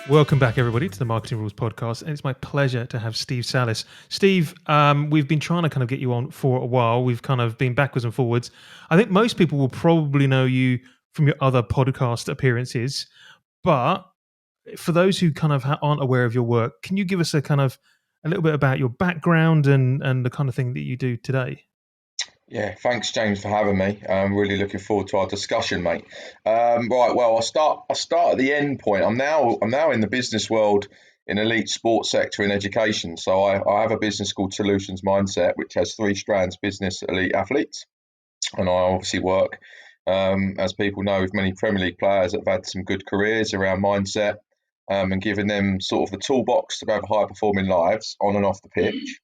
Welcome back, everybody, to the Marketing Rules podcast, and it's my pleasure to have Steve Sallis. Steve, we've been trying to kind of get you on for a while. We've kind of been backwards and forwards. I think most people will probably know you from your other podcast appearances, but for those who kind of aren't aware of your work, can you give us a little bit about your background and the kind of thing that you do today? Yeah, thanks, James, for having me. I'm really looking forward to our discussion, mate. Right, well, I'll start at the end point. I'm now in the business world in elite sports sector in education. So I have a business called Solutions Mindset, which has three strands: business, elite, athletes, and I obviously work, as people know, with many Premier League players that have had some good careers around mindset, and giving them sort of the toolbox to have high performing lives on and off the pitch.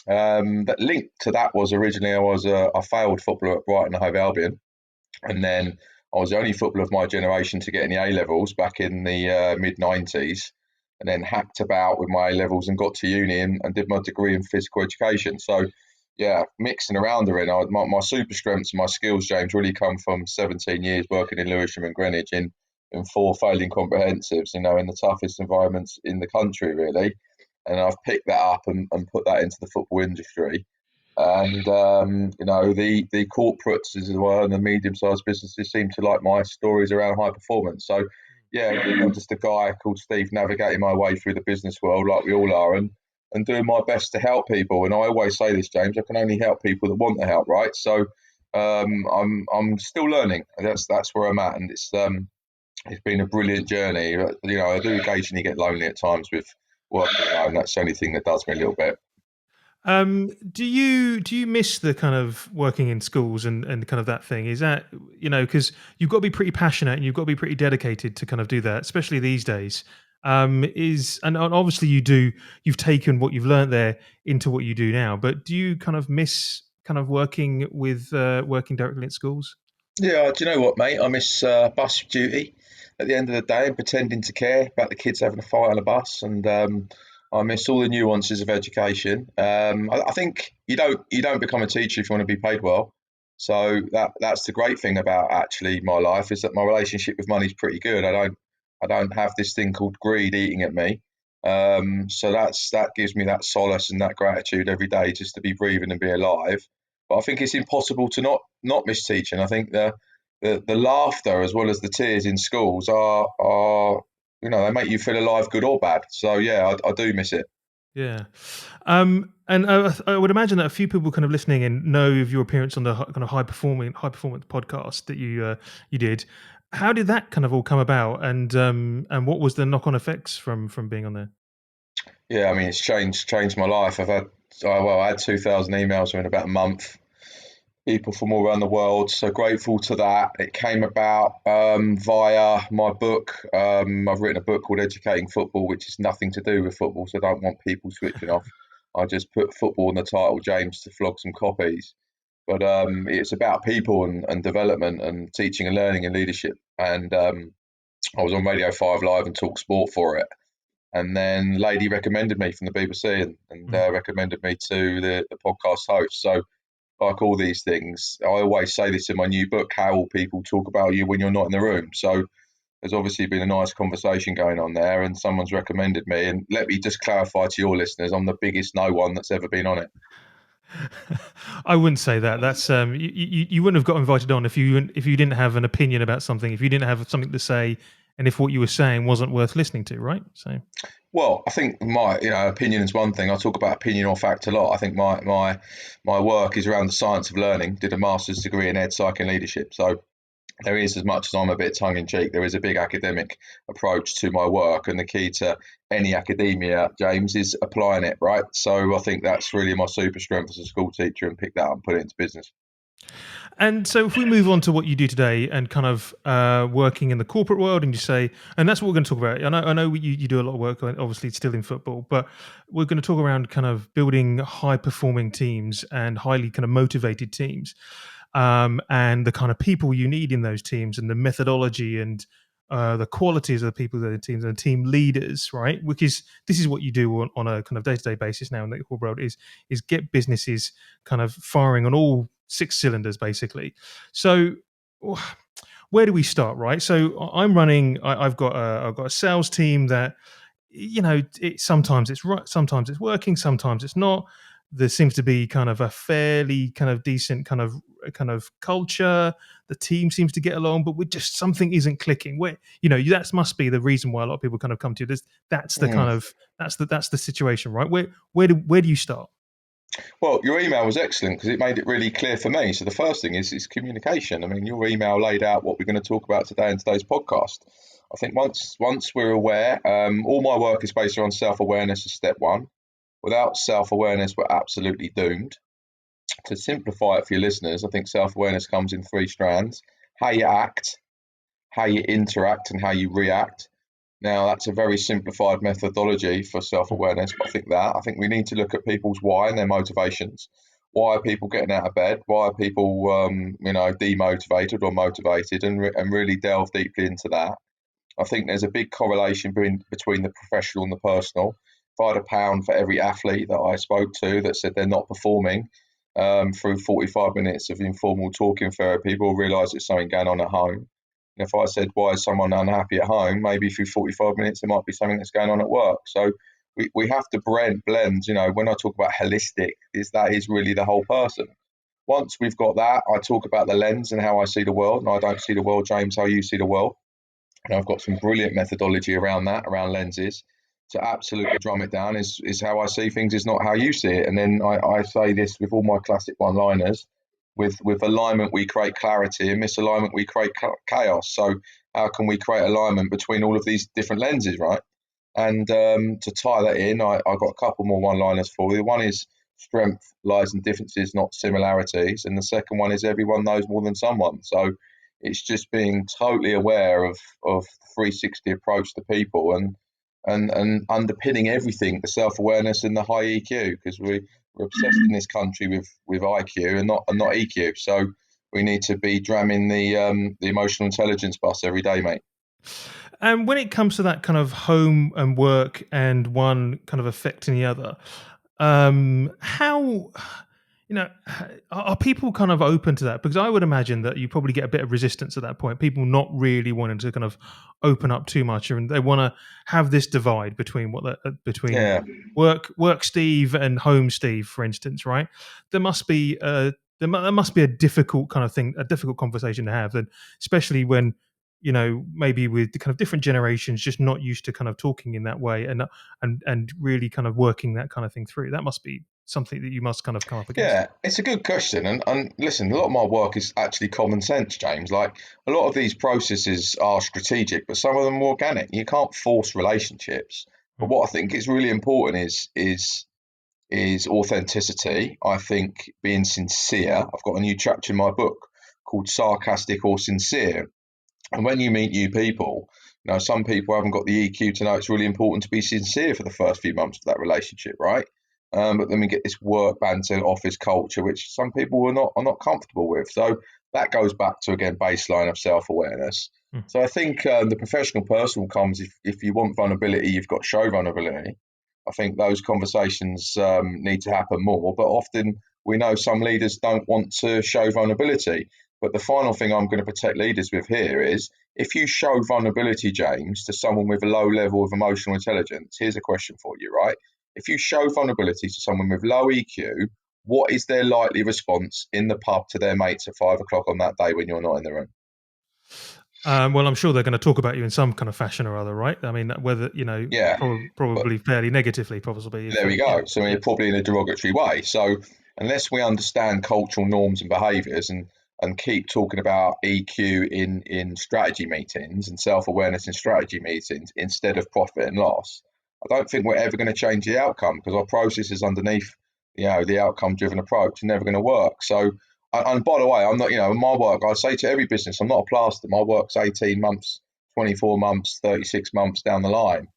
That linked to that was originally I failed footballer at Brighton and Hove Albion, and then I was the only footballer of my generation to get any A levels back in the mid '90s, and then hacked about with my A levels and got to uni and did my degree in physical education. So yeah, mixing around there, my super strengths and my skills, James, really come from 17 years working in Lewisham and Greenwich in four failing comprehensives, in the toughest environments in the country, really. And I've picked that up and put that into the football industry. And the corporates as well and the medium-sized businesses seem to like my stories around high performance. So yeah, I'm just a guy called Steve navigating my way through the business world like we all are, and doing my best to help people. And I always say this, James, I can only help people that want the help, right? So I'm still learning. That's where I'm at, and it's been a brilliant journey. I do occasionally get lonely at times with working alone. That's the only thing that does me a little bit. Do you miss the kind of working in schools and kind of that thing? Is that, because you've got to be pretty passionate and you've got to be pretty dedicated to kind of do that, especially these days. And obviously you've taken what you've learned there into what you do now, but do you kind of miss kind of working directly in schools? Yeah, do you know what, mate? I miss bus duty at the end of the day and pretending to care about the kids having a fight on a bus, and I miss all the nuances of education. I think you don't become a teacher if you want to be paid well. So that's the great thing about actually my life, is that my relationship with money is pretty good. I don't have this thing called greed eating at me. So that gives me that solace and that gratitude every day just to be breathing and be alive. But I think it's impossible to not miss teaching. I think the laughter as well as the tears in schools are they make you feel alive, good or bad. So yeah, I do miss it. Yeah. And I would imagine that a few people kind of listening and know of your appearance on the kind of high performance podcast that you did. How did that kind of all come about, and what was the knock on effects from being on there? Yeah, I mean it's changed my life. I had 2,000 emails within about a month. People from all around the world. So grateful to that. It came about via my book. I've written a book called Educating Football, which is nothing to do with football. So I don't want people switching off. I just put football in the title, James, to flog some copies. But it's about people and development and teaching and learning and leadership. And I was on Radio 5 Live and Talk Sport for it. And then Lady recommended me from the BBC and recommended me to the podcast host. So like all these things, I always say this in my new book: how will people talk about you when you're not in the room? So there's obviously been a nice conversation going on there, and someone's recommended me. And let me just clarify to your listeners, I'm the biggest no one that's ever been on it. I wouldn't say that. That's you wouldn't have got invited on if you didn't have an opinion about something, if you didn't have something to say, and if what you were saying wasn't worth listening to, right? So. Well, I think my opinion is one thing. I talk about opinion or fact a lot. I think my work is around the science of learning. Did a master's degree in ed, psych, and leadership. So there is, as much as I'm a bit tongue in cheek, there is a big academic approach to my work, and the key to any academia, James, is applying it, right? So I think that's really my super strength as a school teacher, and pick that up and put it into business. And so if we move on to what you do today and kind of working in the corporate world, and you say, and that's what we're going to talk about. I know you do a lot of work, obviously still in football, but we're going to talk around kind of building high performing teams and highly kind of motivated teams, and the kind of people you need in those teams, and the methodology and the qualities of the people that are the teams and the team leaders, right? This is what you do on a kind of day-to-day basis now in the corporate world, is get businesses kind of firing on all six cylinders, basically. So where do we start, right? So I'm running. I've got a sales team that, sometimes it's right, sometimes it's working, sometimes it's not. There seems to be kind of a fairly kind of decent kind of culture. The team seems to get along, but with just something isn't clicking. Where that must be the reason why a lot of people kind of come to you. That's the kind Mm. of that's the situation, right? Where do you start? Well, your email was excellent because it made it really clear for me. So the first thing is communication. I mean, your email laid out what we're going to talk about today in today's podcast. I think once we're aware, all my work is based on self awareness as step one. Without self awareness, we're absolutely doomed. To simplify it for your listeners, I think self awareness comes in three strands: how you act, how you interact, and how you react. Now, that's a very simplified methodology for self awareness, but I think we need to look at people's why and their motivations. Why are people getting out of bed? Why are people, demotivated or motivated, and really delve deeply into that. I think there's a big correlation between the professional and the personal. If I had a pound for every athlete that I spoke to that said they're not performing, through 45 minutes of informal talking therapy, we'll realise there's something going on at home. And if I said, why is someone unhappy at home? Maybe through 45 minutes, there might be something that's going on at work. So we have to blend, when I talk about holistic, that is really the whole person. Once we've got that, I talk about the lens and how I see the world. And I don't see the world, James, how you see the world. And I've got some brilliant methodology around that, around lenses. To absolutely drum it down is how I see things, is not how you see it. And then I say this with all my classic one-liners: with alignment we create clarity, and misalignment we create chaos. So how can we create alignment between all of these different lenses, right? And to tie that in, I got a couple more one-liners for you. One is strength lies in differences, not similarities, and the second one is everyone knows more than someone. So it's just being totally aware of the 360 approach to people, and underpinning everything, the self-awareness and the high EQ, because we're obsessed in this country with IQ and not EQ. So we need to be dramming the emotional intelligence bus every day, mate. And when it comes to that kind of home and work and one kind of affecting the other, how are people kind of open to that? Because I would imagine that you probably get a bit of resistance at that point. People not really wanting to kind of open up too much, and they want to have this divide between between Yeah. work Steve and home Steve, for instance, right? There must be there must be a difficult kind of thing, a difficult conversation to have, and especially when maybe with the kind of different generations just not used to kind of talking in that way, and really kind of working that kind of thing through. That must be something that you must kind of come up against. Yeah, it's a good question. And listen, a lot of my work is actually common sense, James. Like, a lot of these processes are strategic, but some of them are organic. You can't force relationships. But Mm. what I think is really important is authenticity. I think being sincere. I've got a new chapter in my book called Sarcastic or Sincere. And when you meet new people, some people haven't got the EQ to know it's really important to be sincere for the first few months of that relationship, right? But then we get this work banter, office culture, which some people are not comfortable with. So that goes back to, again, baseline of self awareness. Mm. So I think the professional personal comes if you want vulnerability, you've got to show vulnerability. I think those conversations need to happen more, but often we know some leaders don't want to show vulnerability. But the final thing I'm going to protect leaders with here is, if you show vulnerability, James, to someone with a low level of emotional intelligence, here's a question for you, right? If you show vulnerability to someone with low EQ, what is their likely response in the pub to their mates at 5 o'clock on that day when you're not in the room? Well, I'm sure they're going to talk about you in some kind of fashion or other, right? I mean, whether Yeah, but probably fairly negatively, possibly. If there we yeah, go. So yeah. we're probably in a derogatory way. So unless we understand cultural norms and behaviours, and keep talking about EQ in strategy meetings and self awareness in strategy meetings instead of profit and loss, I don't think we're ever going to change the outcome, because our processes underneath, the outcome driven approach are never going to work. So, and by the way, I'm not, in my work, I say to every business, I'm not a plaster. My work's 18 months, 24 months, 36 months down the line.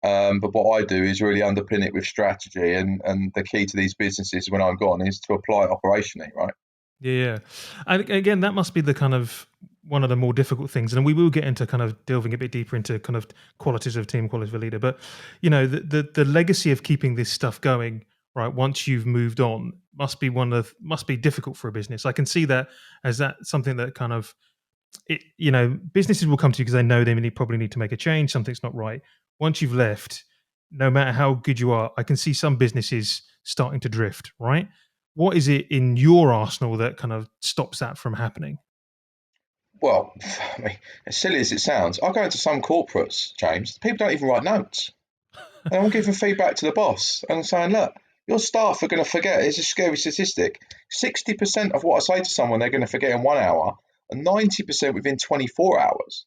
But what I do is really underpin it with strategy, and the key to these businesses when I'm gone is to apply it operationally, right? Yeah, yeah. And again, that must be the kind of one of the more difficult things. And we will get into kind of delving a bit deeper into kind of qualities of team, qualities of a leader. But the legacy of keeping this stuff going, right, once you've moved on, must be difficult for a business. I can see that as that something that kind of businesses will come to you because they know they probably need to make a change. Something's not right. Once you've left, no matter how good you are, I can see some businesses starting to drift, right? What is it in your arsenal that kind of stops that from happening? Well, I mean, as silly as it sounds, I go into some corporates, James, people don't even write notes. And I'm giving feedback to the boss and saying, look, your staff are going to forget. It's a scary statistic. 60% of what I say to someone, they're going to forget in 1 hour, and 90% within 24 hours.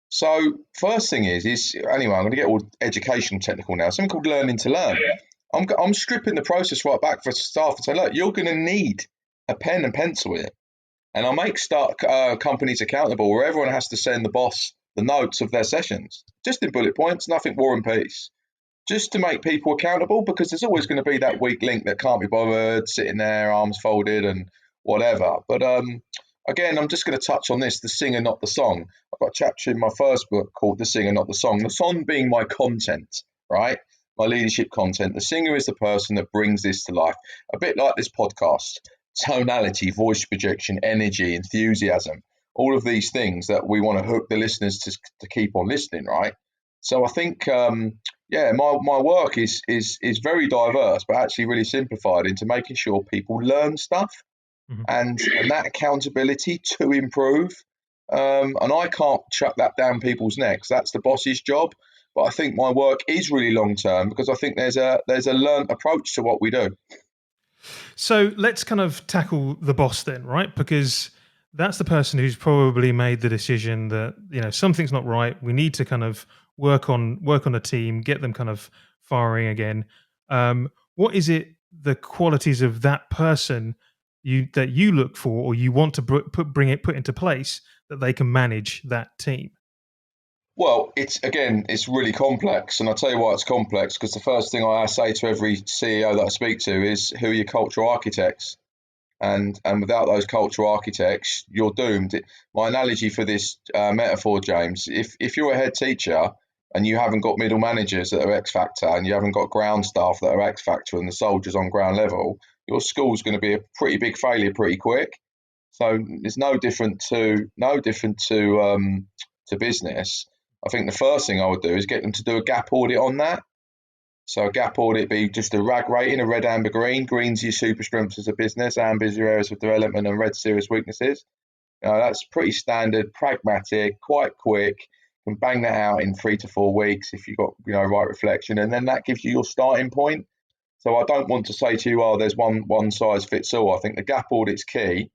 So, first thing is anyway, I'm going to get all educational technical now, something called learning to learn. I'm stripping the process right back for staff and saying, look, you're going to need a pen and pencil here. And I'll make companies accountable where everyone has to send the boss the notes of their sessions, just in bullet points, nothing war and peace, just to make people accountable, because there's always going to be that weak link that can't be bothered, sitting there, arms folded and whatever. But again, I'm just going to touch on this, the singer, not the song. I've got a chapter in my first book called The Singer, Not the Song. The song being my content, right? My leadership content. The singer is the person that brings this to life. A bit like this podcast. Tonality, voice projection, energy, enthusiasm, all of these things that we want to hook the listeners to keep on listening, right? So I think, my work is very diverse, but actually really simplified into making sure people learn stuff Mhm. and that accountability to improve. And I can't chuck that down people's necks. That's the boss's job. But I think my work is really long term because I think there's a learned approach to what we do. So let's kind of tackle the boss then, right? Because that's the person who's probably made the decision that something's not right. We need to kind of work on a team, get them kind of firing again. What is it? The qualities of that person you look for, or you want to put into place that they can manage that team. Well, it's really complex, and I'll tell you why it's complex. Because the first thing I say to every CEO that I speak to is, "Who are your cultural architects?" And without those cultural architects, you're doomed. My analogy for this metaphor, James, if you're a head teacher and you haven't got middle managers that are X factor, and you haven't got ground staff that are X factor, and the soldiers on ground level, your school's going to be a pretty big failure pretty quick. So it's no different to business. I think the first thing I would do is get them to do a gap audit on that. So a gap audit be just a RAG rating, a red, amber, green. Green's your super strengths as a business, amber's your areas of development, and red serious weaknesses. That's pretty standard, pragmatic, quite quick. You can bang that out in 3 to 4 weeks if you've got right reflection, and then that gives you your starting point. So I don't want to say to you, oh, there's one size fits all. I think the gap audit's key,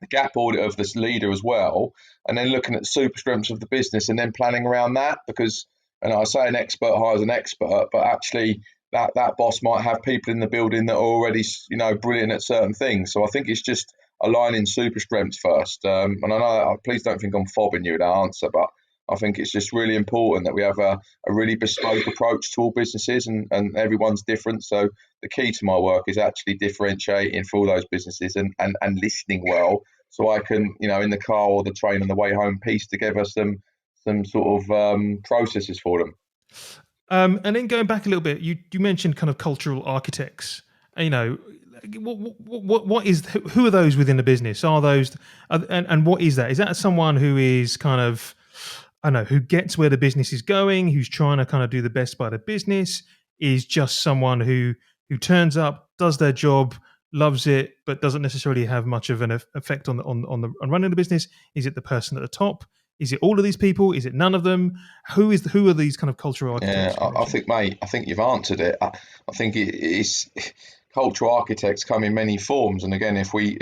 the gap audit of this leader as well, and then looking at the super strengths of the business and then planning around that. Because, and I say an expert hires an expert, but actually that boss might have people in the building that are already brilliant at certain things. So I think it's just aligning super strengths first. And I know, please don't think I'm fobbing you with that answer, but I think it's just really important that we have a really bespoke approach to all businesses, and everyone's different. So the key to my work is actually differentiating for all those businesses and listening well, so I can, in the car or the train on the way home, piece together some sort of processes for them. And then going back a little bit, you mentioned kind of cultural architects. What is, who are those within the business? Are those and what is that? Is that someone who is kind of, I don't know, who gets where the business is going, who's trying to kind of do the best by the business? Is just someone who turns up, does their job, loves it, but doesn't necessarily have much of an effect on running the business? Is it the person at the top? Is it all of these people? Is it none of them? Who are these kind of cultural Yeah, architects you I mentioned? think, mate, I think you've answered it. I think it is cultural architects come in many forms. And again, if we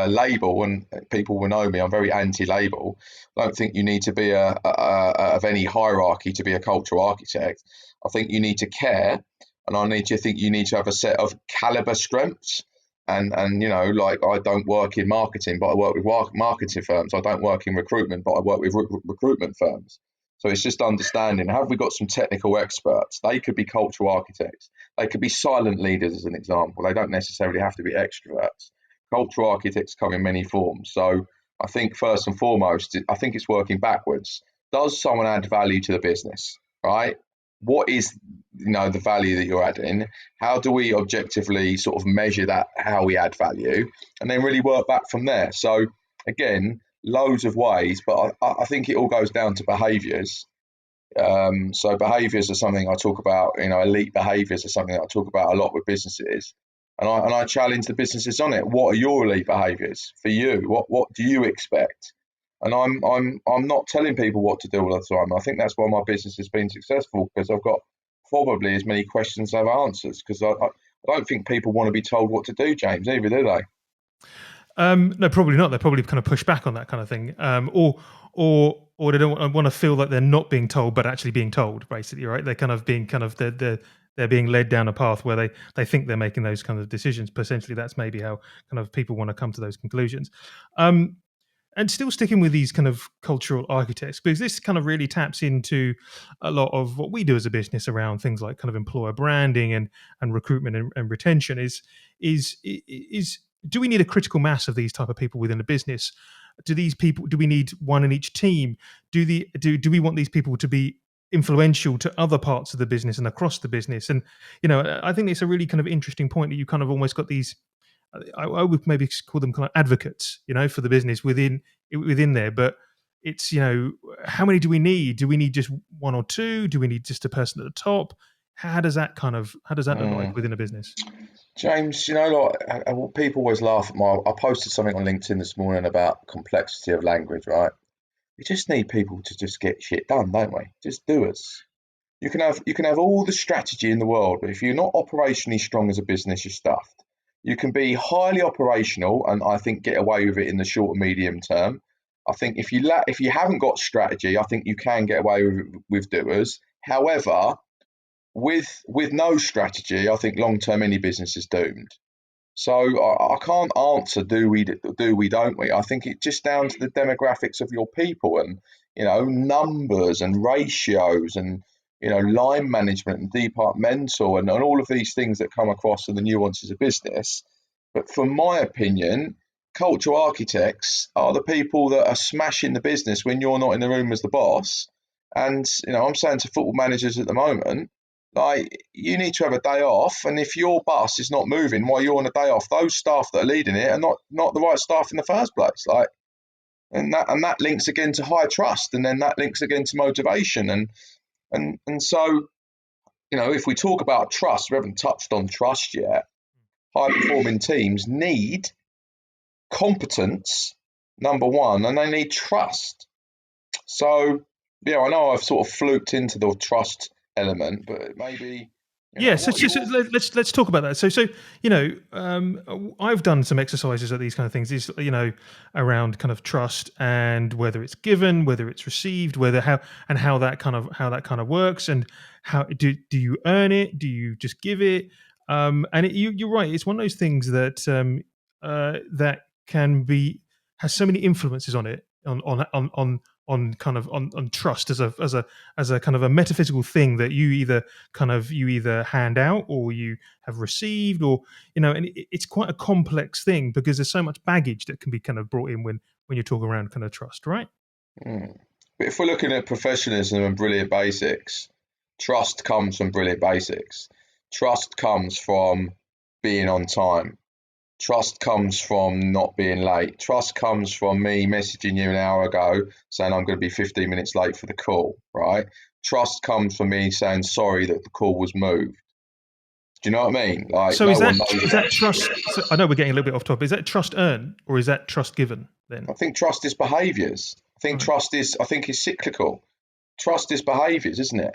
label, and people will know me, I'm very anti-label. I don't think you need to be of any hierarchy to be a cultural architect. I think you need to care, and think you need to have a set of caliber strengths. And like, I don't work in marketing, but I work with marketing firms. I don't work in recruitment, but I work with recruitment firms. So it's just understanding, have we got some technical experts? They could be cultural architects. They could be silent leaders, as an example. They don't necessarily have to be extroverts. Cultural architects come in many forms. So I think first and foremost, I think it's working backwards. Does someone add value to the business, right? What is, the value that you're adding? How do we objectively sort of measure that, how we add value, and then really work back from there? So again, loads of ways, but I think it all goes down to behaviours. So behaviours are something I talk about. Elite behaviours are something that I talk about a lot with businesses, and I challenge the businesses on it. What are your elite behaviours for you? What do you expect? And I'm not telling people what to do all the time. I think that's why my business has been successful, because I've got probably as many questions as I have answers. Because I don't think people want to be told what to do, James, either, do they? No, probably not. They probably kind of push back on that kind of thing, or they don't want to feel like they're not being told, but actually being told. Basically, right? They're kind of being they're being led down a path where they think they're making those kind of decisions. But essentially, that's maybe how kind of people want to come to those conclusions. And still sticking with these kind of cultural architects, because this kind of really taps into a lot of what we do as a business around things like kind of employer branding and recruitment and retention. Is do we need a critical mass of these type of people within a business? Do we need one in each team? Do we want these people to be influential to other parts of the business and across the business? And I think it's a really kind of interesting point that you kind of almost got these. I would maybe call them kind of advocates, for the business within there. But it's how many do we need? Do we need just one or two? Do we need just a person at the top? How does that look like within a business? James, people always laugh at I posted something on LinkedIn this morning about complexity of language, right? We just need people to just get shit done, don't we? Just doers. You can have all the strategy in the world, but if you're not operationally strong as a business, you're stuffed. You can be highly operational and I think get away with it in the short and medium term. I think if you haven't got strategy, I think you can get away with doers. However, with no strategy, I think long term any business is doomed. So I can't answer do we don't we. I think it's just down to the demographics of your people, and numbers and ratios, and line management and departmental, and all of these things that come across in the nuances of business. But from my opinion, cultural architects are the people that are smashing the business when you're not in the room as the boss. And I'm saying to football managers at the moment, like, you need to have a day off, and if your bus is not moving while you're on a day off, those staff that are leading it are not the right staff in the first place. Like, and that links again to high trust, and then that links again to motivation, and so if we talk about trust, we haven't touched on trust yet. High performing teams need competence, number one, and they need trust. So yeah, I know I've sort of fluked into the trust element, but maybe Yeah, so let's talk about that. I've done some exercises at these kind of things. Is around kind of trust and whether it's given, whether it's received, how that kind of works, and how do you earn it? Do you just give it? You're right. It's one of those things that that has so many influences on it on kind of on trust as a kind of a metaphysical thing that you either hand out or you have received, or and it's quite a complex thing because there's so much baggage that can be kind of brought in when you're talking around kind of trust, right? But if we're looking at professionalism and brilliant basics, trust comes from brilliant basics. Trust comes from being on time. Trust comes from not being late. Trust comes from me messaging you an hour ago saying I'm going to be 15 minutes late for the call, right? Trust comes from me saying sorry that the call was moved. Do you know what I mean? Like, So no one knows is that trust? So I know we're getting a little bit off topic. Is that trust earned or is that trust given then? I think trust is behaviours. I think it's cyclical. Trust is behaviours, isn't it?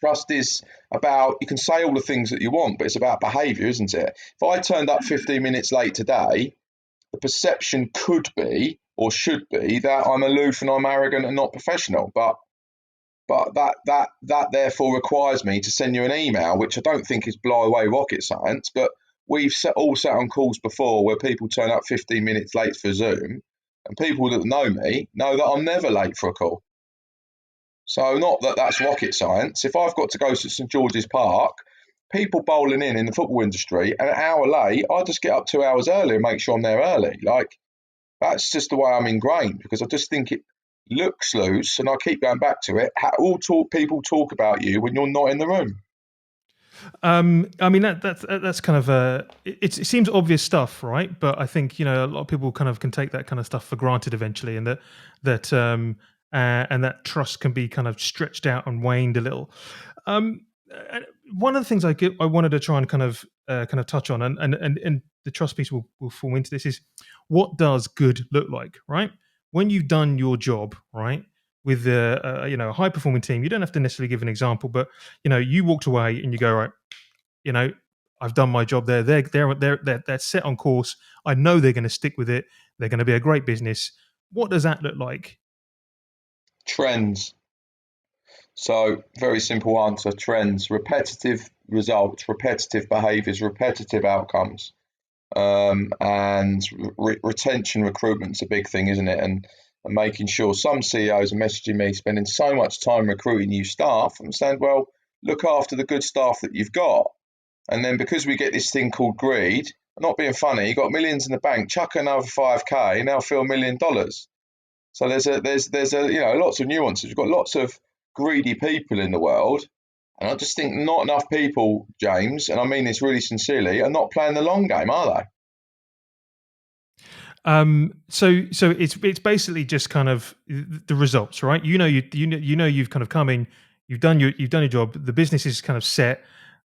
Trust is about, you can say all the things that you want, but it's about behaviour, isn't it? If I turned up 15 minutes late today, the perception could be or should be that I'm aloof and I'm arrogant and not professional. But that therefore requires me to send you an email, which I don't think is blow away rocket science. But we've all sat on calls before where people turn up 15 minutes late for Zoom, and people that know me know that I'm never late for a call. So not that that's rocket science. If I've got to go to St George's Park, people bowling in the football industry, and an hour late, I just get up 2 hours early and make sure I'm there early. Like, that's just the way I'm ingrained, because I just think it looks loose, and I keep going back to it. People talk about you when you're not in the room. I mean that's kind of it seems obvious stuff, right? But I think a lot of people kind of can take that kind of stuff for granted eventually, and that trust can be kind of stretched out and waned a little. Um, One of the things I wanted to try and kind of touch on, and the trust piece will fall into this, is what does good look like, right? When you've done your job, right, with a high performing team, you don't have to necessarily give an example, but you walked away and you go, right, you know, I've done my job there. They're set on course. I know they're going to stick with it. They're going to be a great business. What does that look like? Trends. So, very simple answer: trends, repetitive results, repetitive behaviors, repetitive outcomes. And retention recruitment's a big thing, isn't it? And making sure some CEOs are messaging me, spending so much time recruiting new staff. I'm saying, well, look after the good staff that you've got. And then because we get this thing called greed, I'm not being funny, you've got millions in the bank, chuck another 5K, now feel $1 million. So there's lots of nuances. We've got lots of greedy people in the world. And I just think not enough people, James, and I mean this really sincerely, are not playing the long game, are they? So it's basically just kind of the results, right? You've kind of come in, you've done your job. The business is kind of set,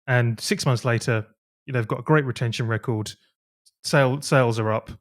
and 6 months later, they've got a great retention record. Sales are up,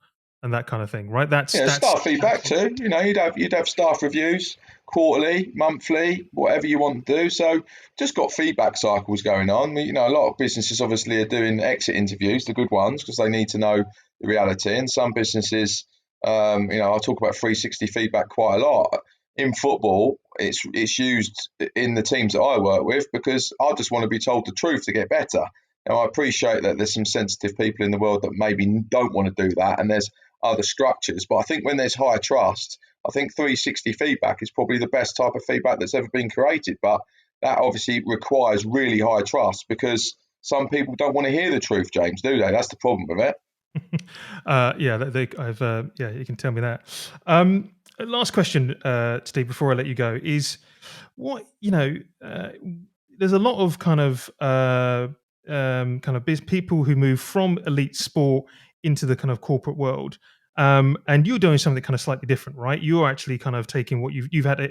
and that kind of thing, right? Yeah, staff feedback too. You'd have staff reviews quarterly, monthly, whatever you want to do. So just got feedback cycles going on. A lot of businesses obviously are doing exit interviews, the good ones, because they need to know the reality. And some businesses, I talk about 360 feedback quite a lot. In football, it's used in the teams that I work with because I just want to be told the truth to get better. Now, I appreciate that there's some sensitive people in the world that maybe don't want to do that, and there's other structures. But I think when there's high trust, I think 360 feedback is probably the best type of feedback that's ever been created. But that obviously requires really high trust because some people don't want to hear the truth, James, do they? That's the problem with it. Yeah, you can tell me that. Last question, Steve, before I let you go, is what there's a lot of people who move from elite sport into the kind of corporate world. And you're doing something kind of slightly different, right? You're actually kind of taking what you've had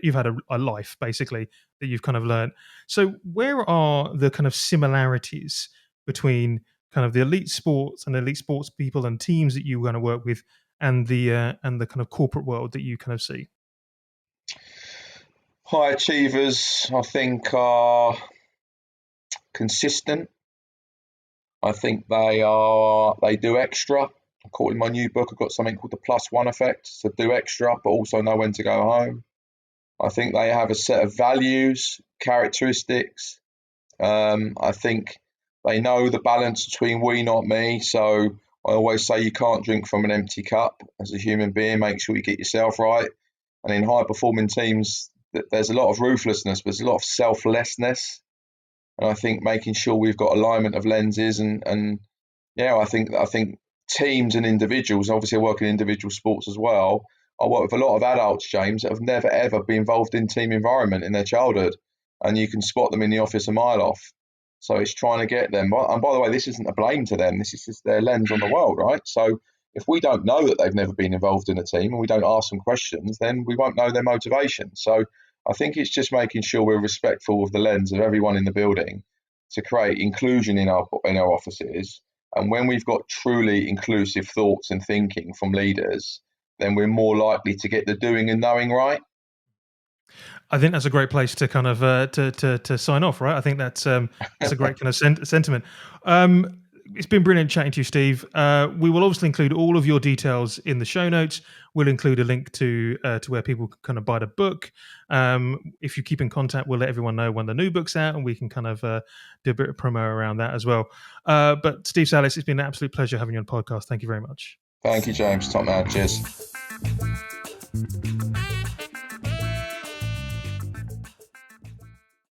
a life basically that you've kind of learned. So where are the kind of similarities between kind of the elite sports and elite sports people and teams that you're going to work with, and the kind of corporate world that you kind of see? High achievers, I think, are consistent. I think they do extra. I call it in my new book, I've got something called the plus one effect. So do extra, but also know when to go home. I think they have a set of values, characteristics. I think they know the balance between we, not me. So I always say you can't drink from an empty cup as a human being. Make sure you get yourself right. And in high performing teams, there's a lot of ruthlessness, but there's a lot of selflessness. And I think making sure we've got alignment of lenses and yeah, I think teams and individuals. Obviously, I work in individual sports as well. I work with a lot of adults, James, that have never ever been involved in team environment in their childhood, and you can spot them in the office a mile off. So it's trying to get them. And by the way, this isn't a blame to them. This is just their lens on the world, right? So if we don't know that they've never been involved in a team and we don't ask them questions, then we won't know their motivation. So I think it's just making sure we're respectful of the lens of everyone in the building to create inclusion in our offices. And when we've got truly inclusive thoughts and thinking from leaders, then we're more likely to get the doing and knowing right. I think that's a great place to kind of to sign off, right? I think that's a great kind of sentiment. It's been brilliant chatting to you, Steve. We will obviously include all of your details in the show notes. We'll include a link to where people can kind of buy the book. If you keep in contact, we'll let everyone know when the new book's out, and we can kind of do a bit of promo around that as well. But Steve Sallis, it's been an absolute pleasure having you on the podcast. Thank you very much. Thank you, James. Top man. Cheers.